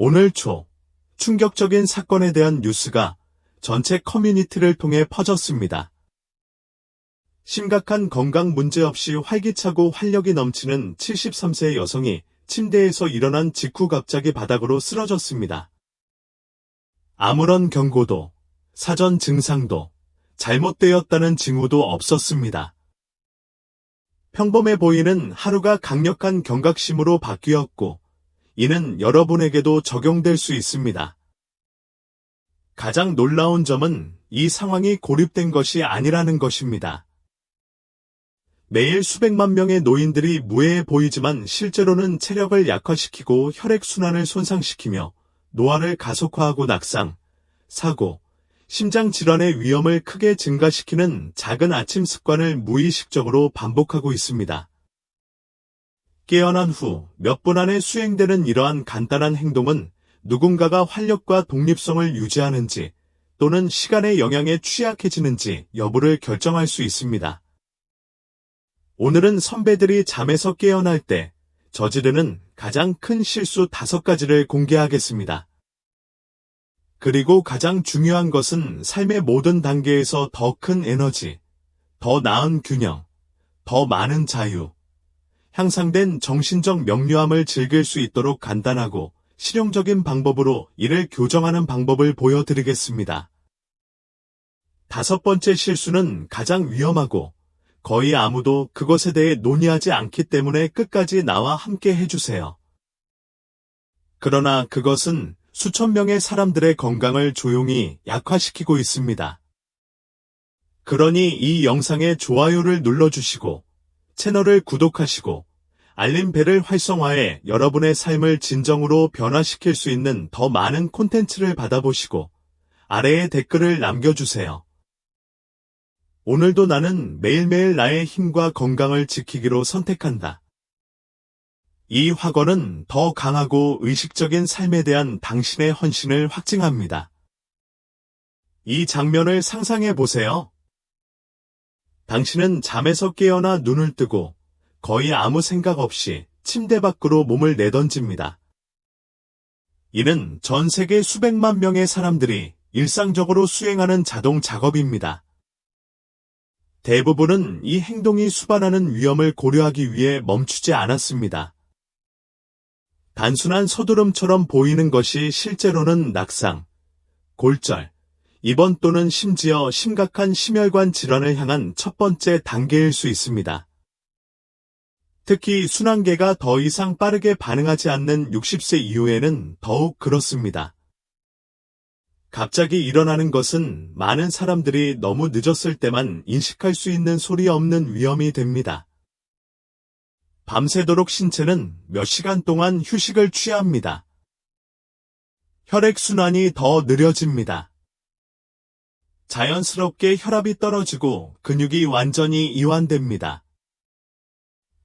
오늘 초 충격적인 사건에 대한 뉴스가 전체 커뮤니티를 통해 퍼졌습니다. 심각한 건강 문제 없이 활기차고 활력이 넘치는 73세 여성이 침대에서 일어난 직후 갑자기 바닥으로 쓰러졌습니다. 아무런 경고도, 사전 증상도, 잘못되었다는 징후도 없었습니다. 평범해 보이는 하루가 강력한 경각심으로 바뀌었고, 이는 여러분에게도 적용될 수 있습니다. 가장 놀라운 점은 이 상황이 고립된 것이 아니라는 것입니다. 매일 수백만 명의 노인들이 무해해 보이지만 실제로는 체력을 약화시키고 혈액순환을 손상시키며 노화를 가속화하고 낙상, 사고, 심장질환의 위험을 크게 증가시키는 작은 아침 습관을 무의식적으로 반복하고 있습니다. 깨어난 후 몇 분 안에 수행되는 이러한 간단한 행동은 누군가가 활력과 독립성을 유지하는지 또는 시간의 영향에 취약해지는지 여부를 결정할 수 있습니다. 오늘은 선배들이 잠에서 깨어날 때 저지르는 가장 큰 실수 5가지를 공개하겠습니다. 그리고 가장 중요한 것은 삶의 모든 단계에서 더 큰 에너지, 더 나은 균형, 더 많은 자유, 향상된 정신적 명료함을 즐길 수 있도록 간단하고 실용적인 방법으로 이를 교정하는 방법을 보여드리겠습니다. 5번째 실수는 가장 위험하고 거의 아무도 그것에 대해 논의하지 않기 때문에 끝까지 나와 함께 해주세요. 그러나 그것은 수천 명의 사람들의 건강을 조용히 약화시키고 있습니다. 그러니 이 영상에 좋아요를 눌러주시고 채널을 구독하시고 알림벨을 활성화해 여러분의 삶을 진정으로 변화시킬 수 있는 더 많은 콘텐츠를 받아보시고 아래에 댓글을 남겨주세요. 오늘도 나는 매일매일 나의 힘과 건강을 지키기로 선택한다. 이 확언은 더 강하고 의식적인 삶에 대한 당신의 헌신을 확증합니다. 이 장면을 상상해 보세요. 당신은 잠에서 깨어나 눈을 뜨고 거의 아무 생각 없이 침대 밖으로 몸을 내던집니다. 이는 전 세계 수백만 명의 사람들이 일상적으로 수행하는 자동 작업입니다. 대부분은 이 행동이 수반하는 위험을 고려하기 위해 멈추지 않았습니다. 단순한 서두름처럼 보이는 것이 실제로는 낙상, 골절, 입원 또는 심지어 심각한 심혈관 질환을 향한 첫 번째 단계일 수 있습니다. 특히 순환계가 더 이상 빠르게 반응하지 않는 60세 이후에는 더욱 그렇습니다. 갑자기 일어나는 것은 많은 사람들이 너무 늦었을 때만 인식할 수 있는 소리 없는 위험이 됩니다. 밤새도록 신체는 몇 시간 동안 휴식을 취합니다. 혈액순환이 더 느려집니다. 자연스럽게 혈압이 떨어지고 근육이 완전히 이완됩니다.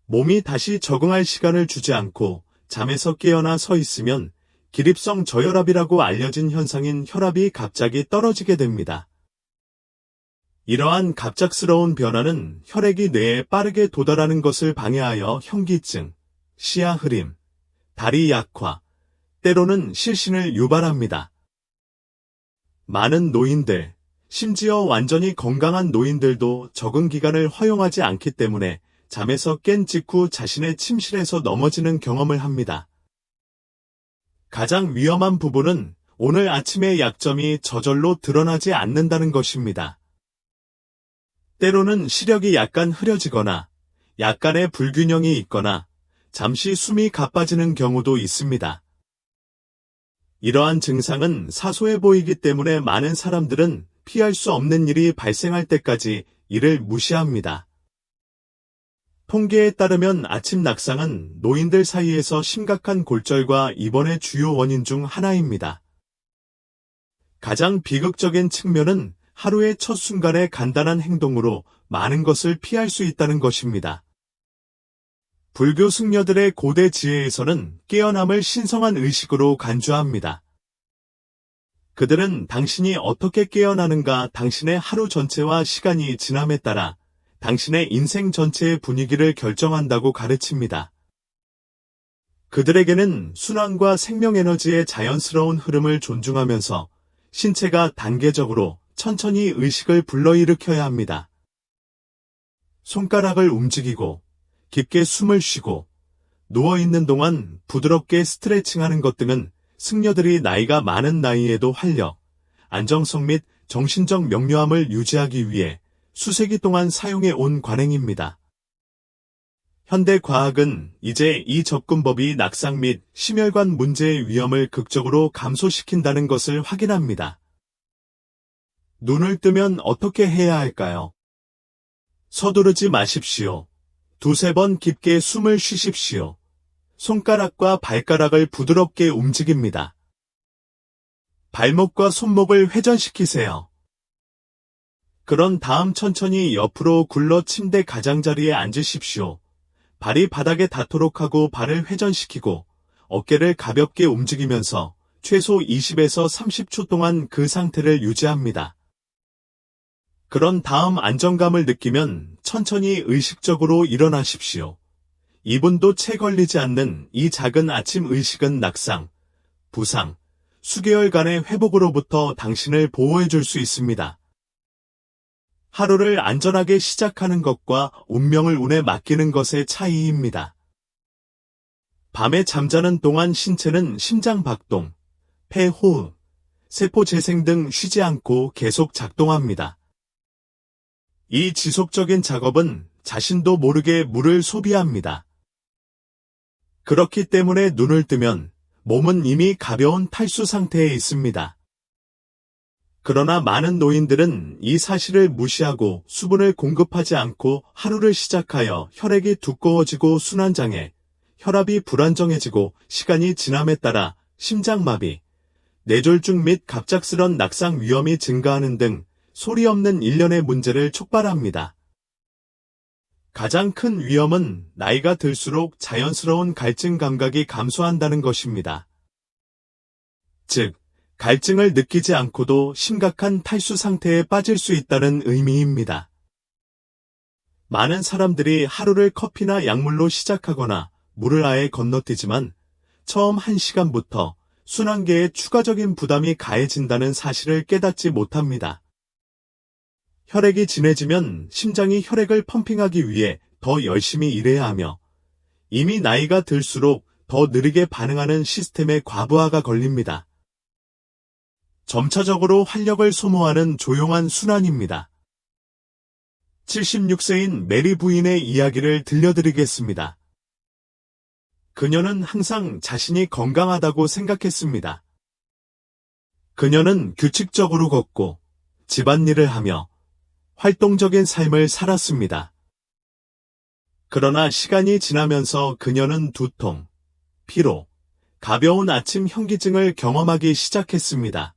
몸이 다시 적응할 시간을 주지 않고 잠에서 깨어나 서 있으면 기립성 저혈압이라고 알려진 현상인 혈압이 갑자기 떨어지게 됩니다. 이러한 갑작스러운 변화는 혈액이 뇌에 빠르게 도달하는 것을 방해하여 현기증, 시야 흐림, 다리 약화, 때로는 실신을 유발합니다. 많은 노인들, 심지어 완전히 건강한 노인들도 적응 기간을 허용하지 않기 때문에 잠에서 깬 직후 자신의 침실에서 넘어지는 경험을 합니다. 가장 위험한 부분은 오늘 아침의 약점이 저절로 드러나지 않는다는 것입니다. 때로는 시력이 약간 흐려지거나 약간의 불균형이 있거나 잠시 숨이 가빠지는 경우도 있습니다. 이러한 증상은 사소해 보이기 때문에 많은 사람들은 피할 수 없는 일이 발생할 때까지 이를 무시합니다. 통계에 따르면 아침 낙상은 노인들 사이에서 심각한 골절과 입원의 주요 원인 중 하나입니다. 가장 비극적인 측면은 하루의 첫 순간의 간단한 행동으로 많은 것을 피할 수 있다는 것입니다. 불교 승려들의 고대 지혜에서는 깨어남을 신성한 의식으로 간주합니다. 그들은 당신이 어떻게 깨어나는가 당신의 하루 전체와 시간이 지남에 따라 당신의 인생 전체의 분위기를 결정한다고 가르칩니다. 그들에게는 순환과 생명에너지의 자연스러운 흐름을 존중하면서 신체가 단계적으로 천천히 의식을 불러일으켜야 합니다. 손가락을 움직이고 깊게 숨을 쉬고 누워있는 동안 부드럽게 스트레칭하는 것 등은 승려들이 나이가 많은 나이에도 활력, 안정성 및 정신적 명료함을 유지하기 위해 수세기 동안 사용해 온 관행입니다. 현대 과학은 이제 이 접근법이 낙상 및 심혈관 문제의 위험을 극적으로 감소시킨다는 것을 확인합니다. 눈을 뜨면 어떻게 해야 할까요? 서두르지 마십시오. 두세 번 깊게 숨을 쉬십시오. 손가락과 발가락을 부드럽게 움직입니다. 발목과 손목을 회전시키세요. 그런 다음 천천히 옆으로 굴러 침대 가장자리에 앉으십시오. 발이 바닥에 닿도록 하고 발을 회전시키고 어깨를 가볍게 움직이면서 최소 20에서 30초 동안 그 상태를 유지합니다. 그런 다음 안정감을 느끼면 천천히 의식적으로 일어나십시오. 2분도 채 걸리지 않는 이 작은 아침 의식은 낙상, 부상, 수개월간의 회복으로부터 당신을 보호해 줄 수 있습니다. 하루를 안전하게 시작하는 것과 운명을 운에 맡기는 것의 차이입니다. 밤에 잠자는 동안 신체는 심장 박동, 폐 호흡, 세포 재생 등 쉬지 않고 계속 작동합니다. 이 지속적인 작업은 자신도 모르게 물을 소비합니다. 그렇기 때문에 눈을 뜨면 몸은 이미 가벼운 탈수 상태에 있습니다. 그러나 많은 노인들은 이 사실을 무시하고 수분을 공급하지 않고 하루를 시작하여 혈액이 두꺼워지고 순환장애, 혈압이 불안정해지고 시간이 지남에 따라 심장마비, 뇌졸중 및 갑작스런 낙상 위험이 증가하는 등 소리 없는 일련의 문제를 촉발합니다. 가장 큰 위험은 나이가 들수록 자연스러운 갈증 감각이 감소한다는 것입니다. 즉, 갈증을 느끼지 않고도 심각한 탈수 상태에 빠질 수 있다는 의미입니다. 많은 사람들이 하루를 커피나 약물로 시작하거나 물을 아예 건너뛰지만 처음 1시간부터 순환계에 추가적인 부담이 가해진다는 사실을 깨닫지 못합니다. 혈액이 진해지면 심장이 혈액을 펌핑하기 위해 더 열심히 일해야 하며 이미 나이가 들수록 더 느리게 반응하는 시스템의 과부하가 걸립니다. 점차적으로 활력을 소모하는 조용한 순환입니다. 76세인 메리 부인의 이야기를 들려드리겠습니다. 그녀는 항상 자신이 건강하다고 생각했습니다. 그녀는 규칙적으로 걷고 집안일을 하며 활동적인 삶을 살았습니다. 그러나 시간이 지나면서 그녀는 두통, 피로, 가벼운 아침 현기증을 경험하기 시작했습니다.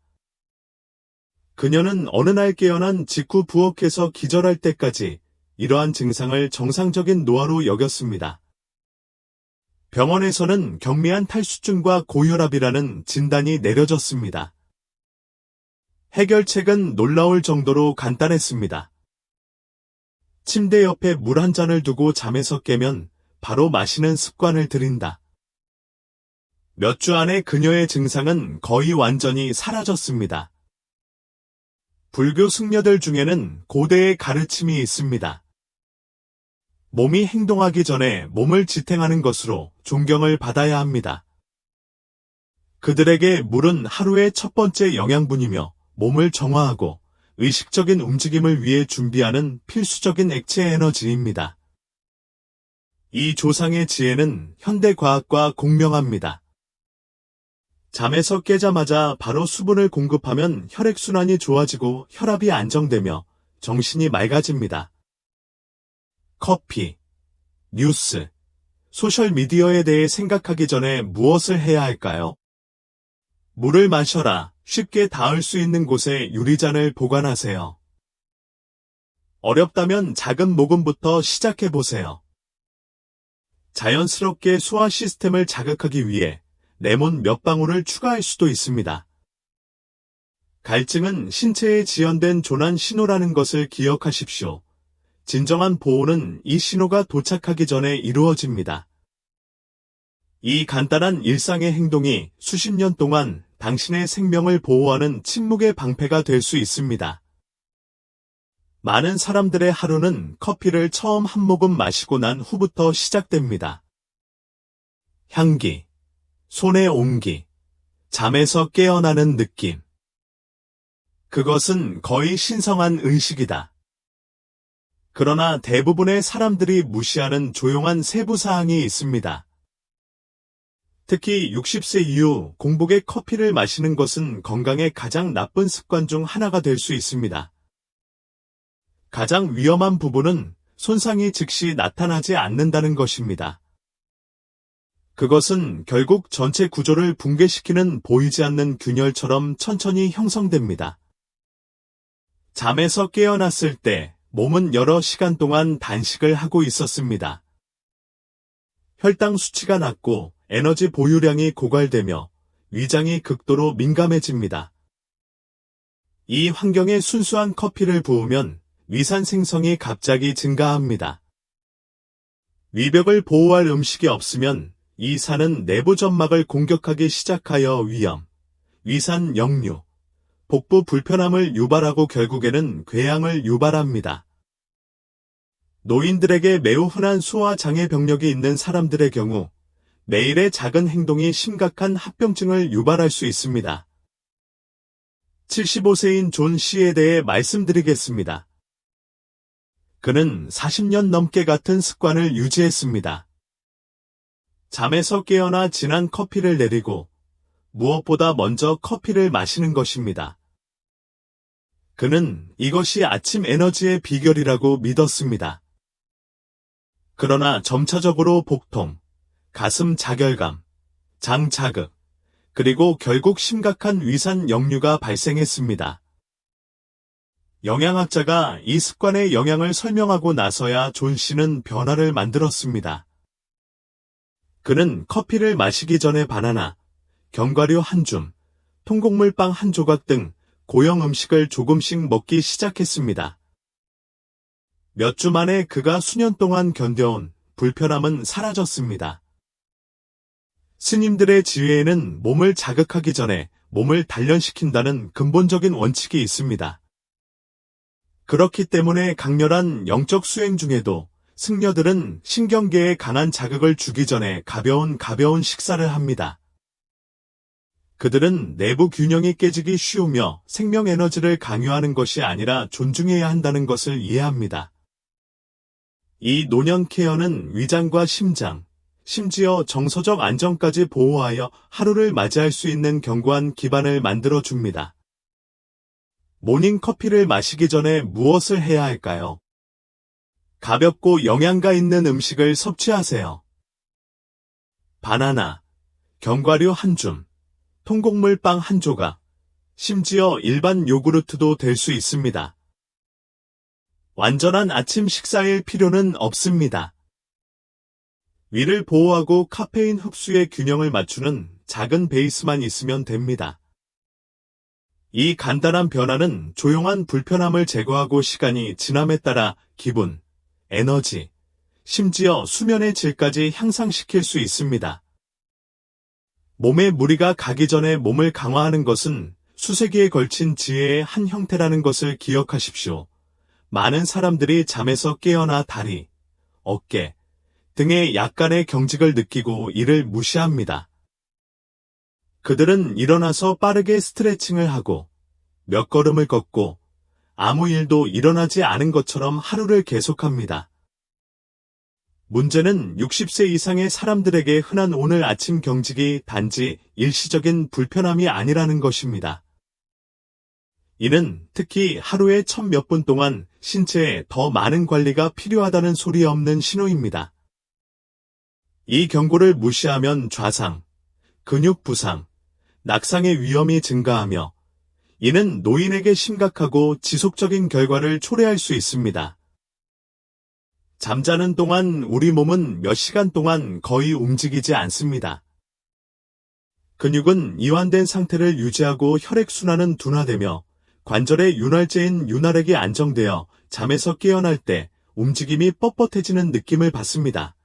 그녀는 어느 날 깨어난 직후 부엌에서 기절할 때까지 이러한 증상을 정상적인 노화로 여겼습니다. 병원에서는 경미한 탈수증과 고혈압이라는 진단이 내려졌습니다. 해결책은 놀라울 정도로 간단했습니다. 침대 옆에 물 한 잔을 두고 잠에서 깨면 바로 마시는 습관을 들인다. 몇 주 안에 그녀의 증상은 거의 완전히 사라졌습니다. 불교 승려들 중에는 고대의 가르침이 있습니다. 몸이 행동하기 전에 몸을 지탱하는 것으로 존경을 받아야 합니다. 그들에게 물은 하루의 첫 번째 영양분이며 몸을 정화하고 의식적인 움직임을 위해 준비하는 필수적인 액체 에너지입니다. 이 조상의 지혜는 현대 과학과 공명합니다. 잠에서 깨자마자 바로 수분을 공급하면 혈액순환이 좋아지고 혈압이 안정되며 정신이 맑아집니다. 커피, 뉴스, 소셜미디어에 대해 생각하기 전에 무엇을 해야 할까요? 물을 마셔라. 쉽게 닿을 수 있는 곳에 유리잔을 보관하세요. 어렵다면 작은 모금부터 시작해보세요. 자연스럽게 소화 시스템을 자극하기 위해 레몬 몇 방울을 추가할 수도 있습니다. 갈증은 신체에 지연된 조난 신호라는 것을 기억하십시오. 진정한 보호는 이 신호가 도착하기 전에 이루어집니다. 이 간단한 일상의 행동이 수십 년 동안 당신의 생명을 보호하는 침묵의 방패가 될 수 있습니다. 많은 사람들의 하루는 커피를 처음 한 모금 마시고 난 후부터 시작됩니다. 향기, 손의 온기, 잠에서 깨어나는 느낌. 그것은 거의 신성한 의식이다. 그러나 대부분의 사람들이 무시하는 조용한 세부사항이 있습니다. 특히 60세 이후 공복에 커피를 마시는 것은 건강에 가장 나쁜 습관 중 하나가 될 수 있습니다. 가장 위험한 부분은 손상이 즉시 나타나지 않는다는 것입니다. 그것은 결국 전체 구조를 붕괴시키는 보이지 않는 균열처럼 천천히 형성됩니다. 잠에서 깨어났을 때 몸은 여러 시간 동안 단식을 하고 있었습니다. 혈당 수치가 낮고 에너지 보유량이 고갈되며 위장이 극도로 민감해집니다. 이 환경에 순수한 커피를 부으면 위산 생성이 갑자기 증가합니다. 위벽을 보호할 음식이 없으면 이 산은 내부 점막을 공격하기 시작하여 위염, 위산 역류, 복부 불편함을 유발하고 결국에는 궤양을 유발합니다. 노인들에게 매우 흔한 소화장애 병력이 있는 사람들의 경우 매일의 작은 행동이 심각한 합병증을 유발할 수 있습니다. 75세인 존 씨에 대해 말씀드리겠습니다. 그는 40년 넘게 같은 습관을 유지했습니다. 잠에서 깨어나 진한 커피를 내리고 무엇보다 먼저 커피를 마시는 것입니다. 그는 이것이 아침 에너지의 비결이라고 믿었습니다. 그러나 점차적으로 복통, 가슴 자결감, 장 자극, 그리고 결국 심각한 위산 역류가 발생했습니다. 영양학자가 이 습관의 영향을 설명하고 나서야 존 씨는 변화를 만들었습니다. 그는 커피를 마시기 전에 바나나, 견과류 한 줌, 통곡물빵 한 조각 등 고형 음식을 조금씩 먹기 시작했습니다. 몇 주 만에 그가 수년 동안 견뎌온 불편함은 사라졌습니다. 스님들의 지혜에는 몸을 자극하기 전에 몸을 단련시킨다는 근본적인 원칙이 있습니다. 그렇기 때문에 강렬한 영적 수행 중에도 승려들은 신경계에 강한 자극을 주기 전에 가벼운 식사를 합니다. 그들은 내부 균형이 깨지기 쉬우며 생명 에너지를 강요하는 것이 아니라 존중해야 한다는 것을 이해합니다. 이 노년 케어는 위장과 심장, 심지어 정서적 안정까지 보호하여 하루를 맞이할 수 있는 견고한 기반을 만들어 줍니다. 모닝 커피를 마시기 전에 무엇을 해야 할까요? 가볍고 영양가 있는 음식을 섭취하세요. 바나나, 견과류 한 줌, 통곡물빵 한 조각, 심지어 일반 요구르트도 될 수 있습니다. 완전한 아침 식사일 필요는 없습니다. 위를 보호하고 카페인 흡수의 균형을 맞추는 작은 베이스만 있으면 됩니다. 이 간단한 변화는 조용한 불편함을 제거하고 시간이 지남에 따라 기분, 에너지, 심지어 수면의 질까지 향상시킬 수 있습니다. 몸에 무리가 가기 전에 몸을 강화하는 것은 수세기에 걸친 지혜의 한 형태라는 것을 기억하십시오. 많은 사람들이 잠에서 깨어나 다리, 어깨 등에 약간의 경직을 느끼고 이를 무시합니다. 그들은 일어나서 빠르게 스트레칭을 하고 몇 걸음을 걷고 아무 일도 일어나지 않은 것처럼 하루를 계속합니다. 문제는 60세 이상의 사람들에게 흔한 오늘 아침 경직이 단지 일시적인 불편함이 아니라는 것입니다. 이는 특히 하루에 첫 몇 분 동안 신체에 더 많은 관리가 필요하다는 소리 없는 신호입니다. 이 경고를 무시하면 좌상, 근육 부상, 낙상의 위험이 증가하며 이는 노인에게 심각하고 지속적인 결과를 초래할 수 있습니다. 잠자는 동안 우리 몸은 몇 시간 동안 거의 움직이지 않습니다. 근육은 이완된 상태를 유지하고 혈액순환은 둔화되며 관절의 윤활제인 윤활액이 안정되어 잠에서 깨어날 때 움직임이 뻣뻣해지는 느낌을 받습니다.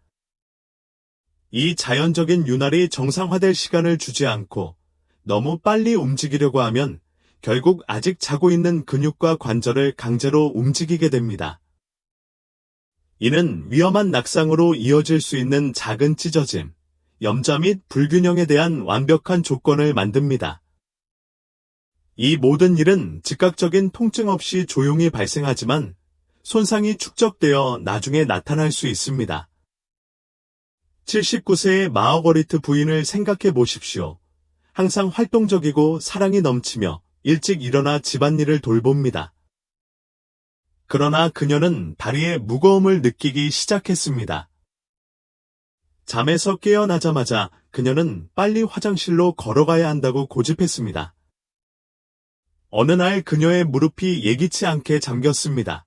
이 자연적인 윤활이 정상화될 시간을 주지 않고 너무 빨리 움직이려고 하면 결국 아직 자고 있는 근육과 관절을 강제로 움직이게 됩니다. 이는 위험한 낙상으로 이어질 수 있는 작은 찢어짐, 염자 및 불균형에 대한 완벽한 조건을 만듭니다. 이 모든 일은 즉각적인 통증 없이 조용히 발생하지만 손상이 축적되어 나중에 나타날 수 있습니다. 79세의 마어거리트 부인을 생각해 보십시오. 항상 활동적이고 사랑이 넘치며 일찍 일어나 집안일을 돌봅니다. 그러나 그녀는 다리에 무거움을 느끼기 시작했습니다. 잠에서 깨어나자마자 그녀는 빨리 화장실로 걸어가야 한다고 고집했습니다. 어느 날 그녀의 무릎이 예기치 않게 잠겼습니다.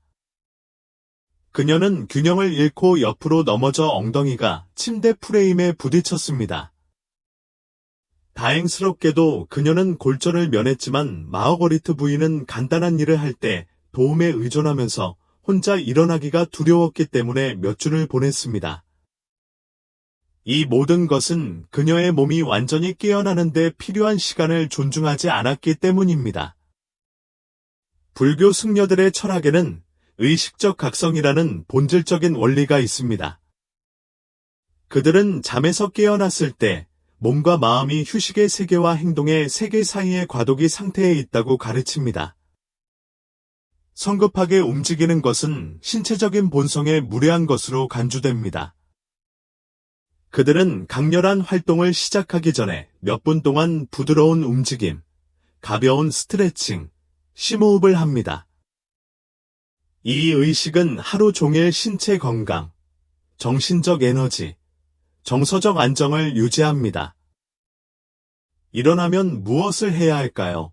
그녀는 균형을 잃고 옆으로 넘어져 엉덩이가 침대 프레임에 부딪혔습니다. 다행스럽게도 그녀는 골절을 면했지만 마어거리트 부인은 간단한 일을 할 때 도움에 의존하면서 혼자 일어나기가 두려웠기 때문에 몇 주를 보냈습니다. 이 모든 것은 그녀의 몸이 완전히 깨어나는 데 필요한 시간을 존중하지 않았기 때문입니다. 불교 승려들의 철학에는 의식적 각성이라는 본질적인 원리가 있습니다. 그들은 잠에서 깨어났을 때 몸과 마음이 휴식의 세계와 행동의 세계 사이의 과도기 상태에 있다고 가르칩니다. 성급하게 움직이는 것은 신체적인 본성에 무례한 것으로 간주됩니다. 그들은 강렬한 활동을 시작하기 전에 몇 분 동안 부드러운 움직임, 가벼운 스트레칭, 심호흡을 합니다. 이 의식은 하루 종일 신체 건강, 정신적 에너지, 정서적 안정을 유지합니다. 일어나면 무엇을 해야 할까요?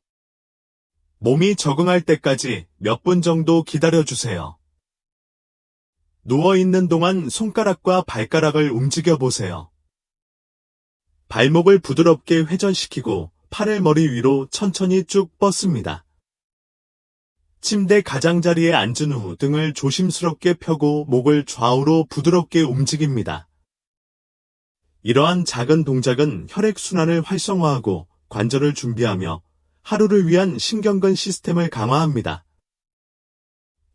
몸이 적응할 때까지 몇 분 정도 기다려주세요. 누워있는 동안 손가락과 발가락을 움직여 보세요. 발목을 부드럽게 회전시키고 팔을 머리 위로 천천히 쭉 뻗습니다. 침대 가장자리에 앉은 후 등을 조심스럽게 펴고 목을 좌우로 부드럽게 움직입니다. 이러한 작은 동작은 혈액순환을 활성화하고 관절을 준비하며 하루를 위한 신경근 시스템을 강화합니다.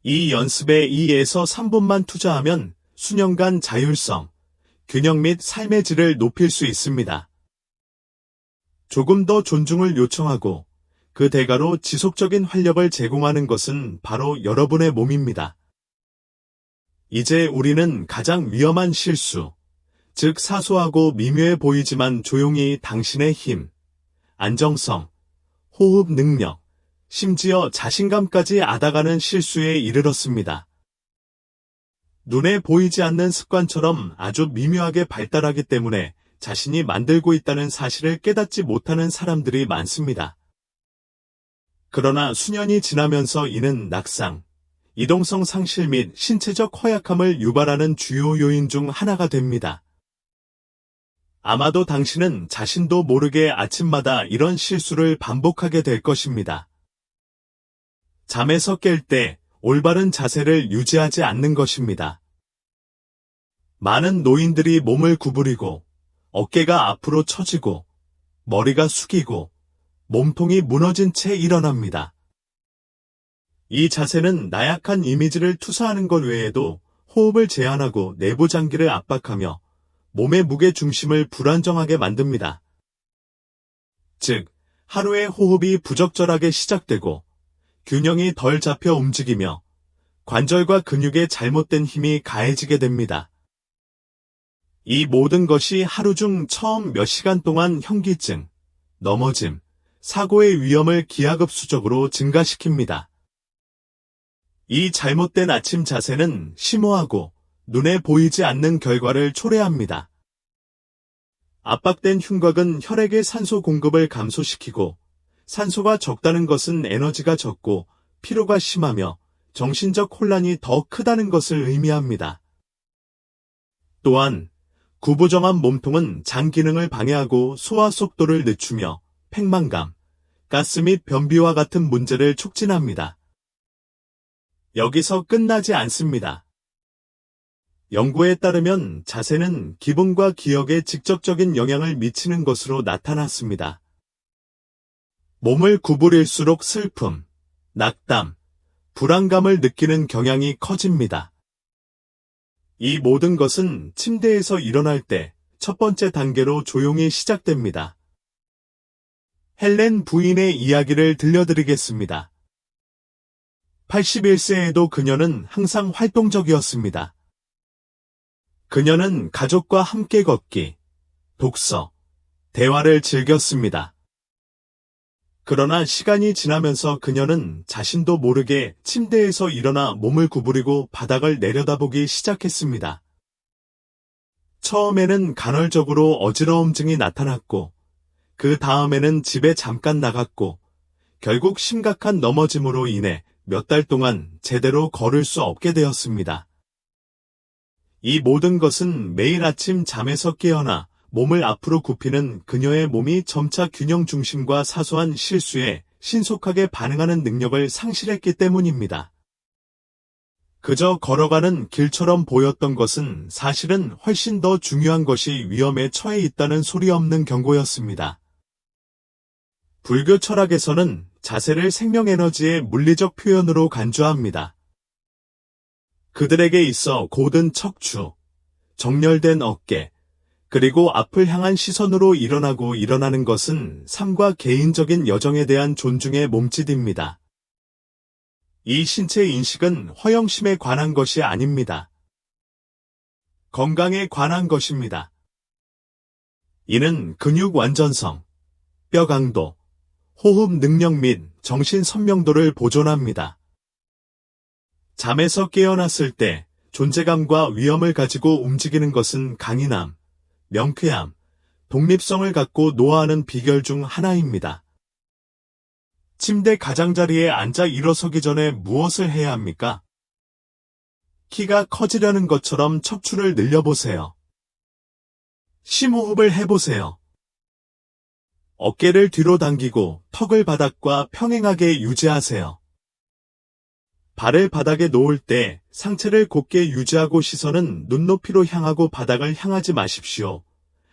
이 연습에 2에서 3분만 투자하면 수년간 자율성, 균형 및 삶의 질을 높일 수 있습니다. 조금 더 존중을 요청하고 그 대가로 지속적인 활력을 제공하는 것은 바로 여러분의 몸입니다. 이제 우리는 가장 위험한 실수, 즉 사소하고 미묘해 보이지만 조용히 당신의 힘, 안정성, 호흡 능력, 심지어 자신감까지 앗아가는 실수에 이르렀습니다. 눈에 보이지 않는 습관처럼 아주 미묘하게 발달하기 때문에 자신이 만들고 있다는 사실을 깨닫지 못하는 사람들이 많습니다. 그러나 수년이 지나면서 이는 낙상, 이동성 상실 및 신체적 허약함을 유발하는 주요 요인 중 하나가 됩니다. 아마도 당신은 자신도 모르게 아침마다 이런 실수를 반복하게 될 것입니다. 잠에서 깰 때 올바른 자세를 유지하지 않는 것입니다. 많은 노인들이 몸을 구부리고 어깨가 앞으로 처지고 머리가 숙이고 몸통이 무너진 채 일어납니다. 이 자세는 나약한 이미지를 투사하는 것 외에도 호흡을 제한하고 내부 장기를 압박하며 몸의 무게 중심을 불안정하게 만듭니다. 즉, 하루의 호흡이 부적절하게 시작되고 균형이 덜 잡혀 움직이며 관절과 근육에 잘못된 힘이 가해지게 됩니다. 이 모든 것이 하루 중 처음 몇 시간 동안 현기증, 넘어짐, 사고의 위험을 기하급수적으로 증가시킵니다. 이 잘못된 아침 자세는 심오하고 눈에 보이지 않는 결과를 초래합니다. 압박된 흉곽은 혈액의 산소 공급을 감소시키고 산소가 적다는 것은 에너지가 적고 피로가 심하며 정신적 혼란이 더 크다는 것을 의미합니다. 또한 구부정한 몸통은 장 기능을 방해하고 소화 속도를 늦추며 팽만감, 가스 및 변비와 같은 문제를 촉진합니다. 여기서 끝나지 않습니다. 연구에 따르면 자세는 기분과 기억에 직접적인 영향을 미치는 것으로 나타났습니다. 몸을 구부릴수록 슬픔, 낙담, 불안감을 느끼는 경향이 커집니다. 이 모든 것은 침대에서 일어날 때 첫 번째 단계로 조용히 시작됩니다. 헬렌 부인의 이야기를 들려드리겠습니다. 81세에도 그녀는 항상 활동적이었습니다. 그녀는 가족과 함께 걷기, 독서, 대화를 즐겼습니다. 그러나 시간이 지나면서 그녀는 자신도 모르게 침대에서 일어나 몸을 구부리고 바닥을 내려다보기 시작했습니다. 처음에는 간헐적으로 어지러움증이 나타났고, 그 다음에는 집에 잠깐 나갔고, 결국 심각한 넘어짐으로 인해 몇 달 동안 제대로 걸을 수 없게 되었습니다. 이 모든 것은 매일 아침 잠에서 깨어나 몸을 앞으로 굽히는 그녀의 몸이 점차 균형 중심과 사소한 실수에 신속하게 반응하는 능력을 상실했기 때문입니다. 그저 걸어가는 길처럼 보였던 것은 사실은 훨씬 더 중요한 것이 위험에 처해 있다는 소리 없는 경고였습니다. 불교 철학에서는 자세를 생명에너지의 물리적 표현으로 간주합니다. 그들에게 있어 곧은 척추, 정렬된 어깨, 그리고 앞을 향한 시선으로 일어나는 것은 삶과 개인적인 여정에 대한 존중의 몸짓입니다. 이 신체 인식은 허영심에 관한 것이 아닙니다. 건강에 관한 것입니다. 이는 근육 완전성, 뼈 강도, 호흡 능력 및 정신 선명도를 보존합니다. 잠에서 깨어났을 때 존재감과 위엄을 가지고 움직이는 것은 강인함, 명쾌함, 독립성을 갖고 노화하는 비결 중 하나입니다. 침대 가장자리에 앉아 일어서기 전에 무엇을 해야 합니까? 키가 커지려는 것처럼 척추를 늘려보세요. 심호흡을 해보세요. 어깨를 뒤로 당기고 턱을 바닥과 평행하게 유지하세요. 발을 바닥에 놓을 때 상체를 곧게 유지하고 시선은 눈높이로 향하고 바닥을 향하지 마십시오.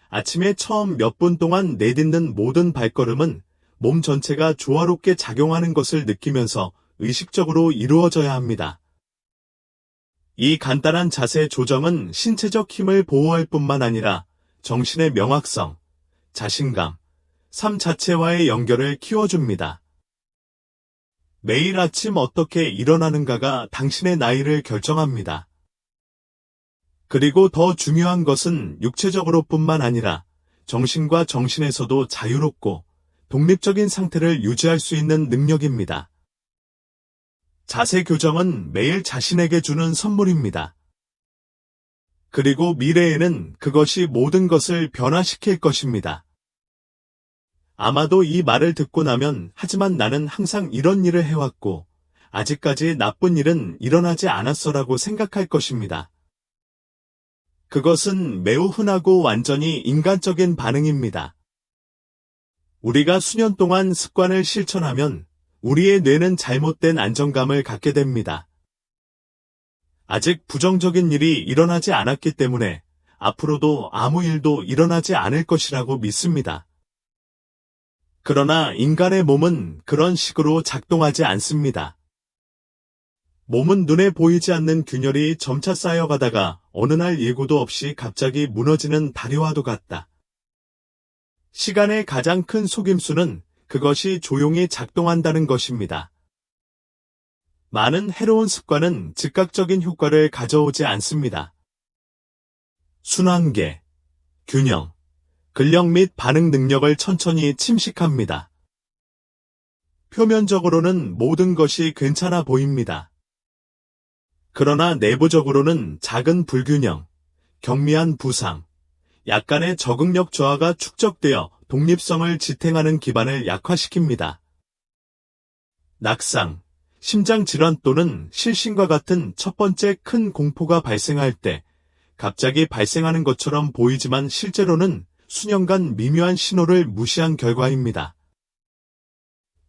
아침에 처음 몇 분 동안 내딛는 모든 발걸음은 몸 전체가 조화롭게 작용하는 것을 느끼면서 의식적으로 이루어져야 합니다. 이 간단한 자세 조정은 신체적 힘을 보호할 뿐만 아니라 정신의 명확성, 자신감, 삶 자체와의 연결을 키워줍니다. 매일 아침 어떻게 일어나는가가 당신의 나이를 결정합니다. 그리고 더 중요한 것은 육체적으로뿐만 아니라 정신과 정신에서도 자유롭고 독립적인 상태를 유지할 수 있는 능력입니다. 자세 교정은 매일 자신에게 주는 선물입니다. 그리고 미래에는 그것이 모든 것을 변화시킬 것입니다. 아마도 이 말을 듣고 나면 하지만 나는 항상 이런 일을 해왔고 아직까지 나쁜 일은 일어나지 않았어라고 생각할 것입니다. 그것은 매우 흔하고 완전히 인간적인 반응입니다. 우리가 수년 동안 습관을 실천하면 우리의 뇌는 잘못된 안정감을 갖게 됩니다. 아직 부정적인 일이 일어나지 않았기 때문에 앞으로도 아무 일도 일어나지 않을 것이라고 믿습니다. 그러나 인간의 몸은 그런 식으로 작동하지 않습니다. 몸은 눈에 보이지 않는 균열이 점차 쌓여가다가 어느 날 예고도 없이 갑자기 무너지는 다리와도 같다. 시간의 가장 큰 속임수는 그것이 조용히 작동한다는 것입니다. 많은 해로운 습관은 즉각적인 효과를 가져오지 않습니다. 순환계, 균형, 근력 및 반응 능력을 천천히 침식합니다. 표면적으로는 모든 것이 괜찮아 보입니다. 그러나 내부적으로는 작은 불균형, 경미한 부상, 약간의 적응력 저하가 축적되어 독립성을 지탱하는 기반을 약화시킵니다. 낙상, 심장질환 또는 실신과 같은 첫 번째 큰 공포가 발생할 때 갑자기 발생하는 것처럼 보이지만 실제로는 수년간 미묘한 신호를 무시한 결과입니다.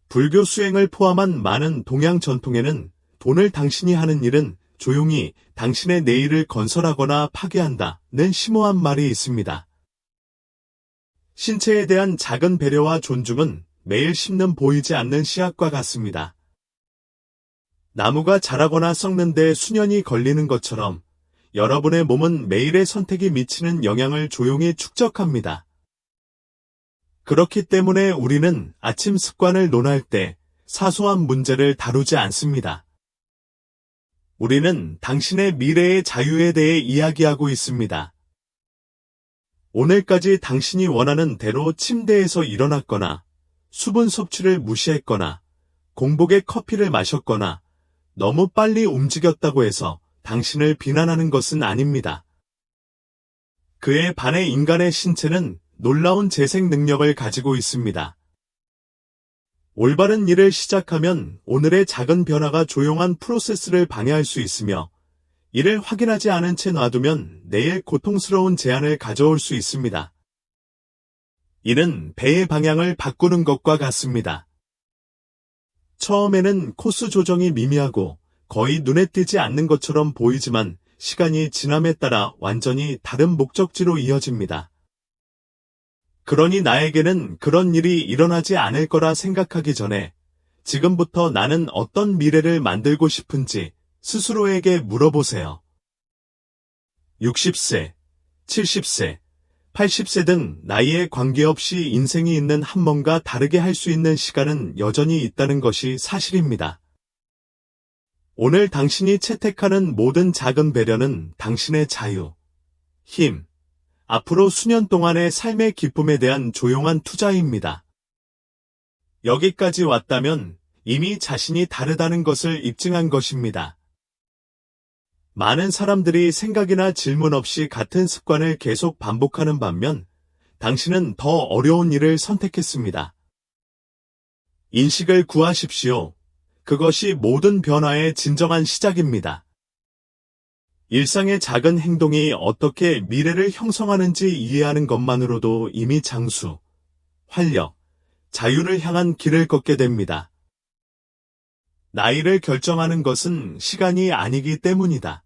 불교 수행을 포함한 많은 동양 전통에는 돈을 당신이 하는 일은 조용히 당신의 내일을 건설하거나 파괴한다는 심오한 말이 있습니다. 신체에 대한 작은 배려와 존중은 매일 심는 보이지 않는 씨앗과 같습니다. 나무가 자라거나 썩는데 수년이 걸리는 것처럼 여러분의 몸은 매일의 선택이 미치는 영향을 조용히 축적합니다. 그렇기 때문에 우리는 아침 습관을 논할 때 사소한 문제를 다루지 않습니다. 우리는 당신의 미래의 자유에 대해 이야기하고 있습니다. 오늘까지 당신이 원하는 대로 침대에서 일어났거나 수분 섭취를 무시했거나 공복에 커피를 마셨거나 너무 빨리 움직였다고 해서 당신을 비난하는 것은 아닙니다. 그에 반해 인간의 신체는 놀라운 재생 능력을 가지고 있습니다. 올바른 일을 시작하면 오늘의 작은 변화가 조용한 프로세스를 방해할 수 있으며 이를 확인하지 않은 채 놔두면 내일 고통스러운 제한을 가져올 수 있습니다. 이는 배의 방향을 바꾸는 것과 같습니다. 처음에는 코스 조정이 미미하고 거의 눈에 띄지 않는 것처럼 보이지만 시간이 지남에 따라 완전히 다른 목적지로 이어집니다. 그러니 나에게는 그런 일이 일어나지 않을 거라 생각하기 전에 지금부터 나는 어떤 미래를 만들고 싶은지 스스로에게 물어보세요. 60세, 70세, 80세 등 나이에 관계없이 인생이 있는 한 번과 다르게 할 수 있는 시간은 여전히 있다는 것이 사실입니다. 오늘 당신이 채택하는 모든 작은 배려는 당신의 자유, 힘, 앞으로 수년 동안의 삶의 기쁨에 대한 조용한 투자입니다. 여기까지 왔다면 이미 자신이 다르다는 것을 입증한 것입니다. 많은 사람들이 생각이나 질문 없이 같은 습관을 계속 반복하는 반면 당신은 더 어려운 일을 선택했습니다. 인식을 구하십시오. 그것이 모든 변화의 진정한 시작입니다. 일상의 작은 행동이 어떻게 미래를 형성하는지 이해하는 것만으로도 이미 장수, 활력, 자유를 향한 길을 걷게 됩니다. 나이를 결정하는 것은 시간이 아니기 때문이다.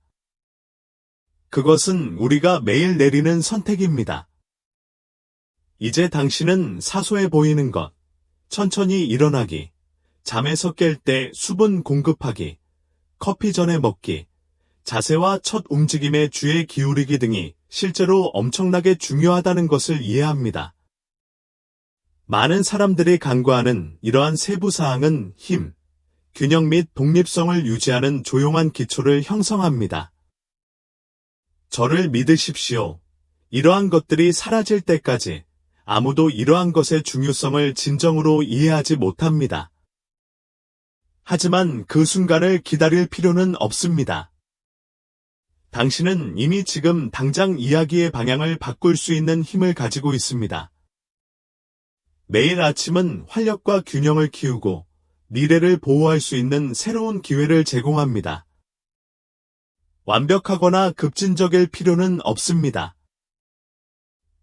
그것은 우리가 매일 내리는 선택입니다. 이제 당신은 사소해 보이는 것, 천천히 일어나기, 잠에서 깰 때 수분 공급하기, 커피 전에 먹기, 자세와 첫 움직임에 주의 기울이기 등이 실제로 엄청나게 중요하다는 것을 이해합니다. 많은 사람들이 간과하는 이러한 세부 사항은 힘, 균형 및 독립성을 유지하는 조용한 기초를 형성합니다. 저를 믿으십시오. 이러한 것들이 사라질 때까지 아무도 이러한 것의 중요성을 진정으로 이해하지 못합니다. 하지만 그 순간을 기다릴 필요는 없습니다. 당신은 이미 지금 당장 이야기의 방향을 바꿀 수 있는 힘을 가지고 있습니다. 매일 아침은 활력과 균형을 키우고 미래를 보호할 수 있는 새로운 기회를 제공합니다. 완벽하거나 급진적일 필요는 없습니다.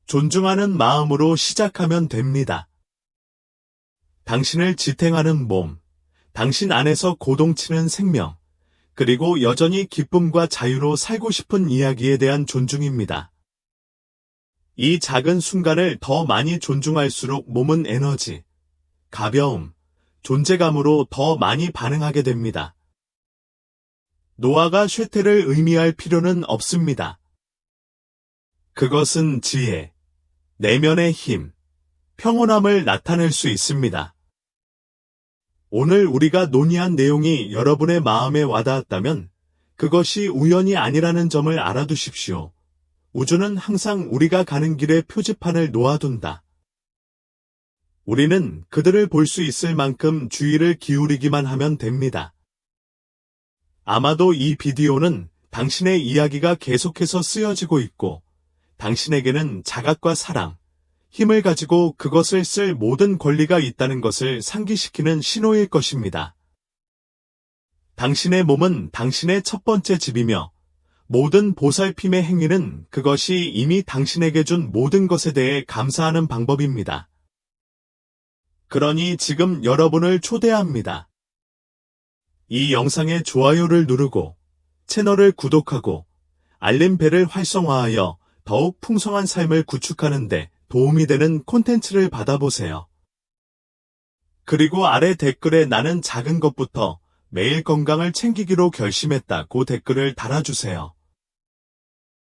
존중하는 마음으로 시작하면 됩니다. 당신을 지탱하는 몸, 당신 안에서 고동치는 생명, 그리고 여전히 기쁨과 자유로 살고 싶은 이야기에 대한 존중입니다. 이 작은 순간을 더 많이 존중할수록 몸은 에너지, 가벼움, 존재감으로 더 많이 반응하게 됩니다. 노아가 쇠퇴를 의미할 필요는 없습니다. 그것은 지혜, 내면의 힘, 평온함을 나타낼 수 있습니다. 오늘 우리가 논의한 내용이 여러분의 마음에 와닿았다면 그것이 우연이 아니라는 점을 알아두십시오. 우주는 항상 우리가 가는 길에 표지판을 놓아둔다. 우리는 그들을 볼 수 있을 만큼 주의를 기울이기만 하면 됩니다. 아마도 이 비디오는 당신의 이야기가 계속해서 쓰여지고 있고 당신에게는 자각과 사랑, 힘을 가지고 그것을 쓸 모든 권리가 있다는 것을 상기시키는 신호일 것입니다. 당신의 몸은 당신의 첫 번째 집이며 모든 보살핌의 행위는 그것이 이미 당신에게 준 모든 것에 대해 감사하는 방법입니다. 그러니 지금 여러분을 초대합니다. 이 영상에 좋아요를 누르고 채널을 구독하고 알림벨을 활성화하여 더욱 풍성한 삶을 구축하는 데 도움이 되는 콘텐츠를 받아보세요. 그리고 아래 댓글에 나는 작은 것부터 매일 건강을 챙기기로 결심했다고 댓글을 달아주세요.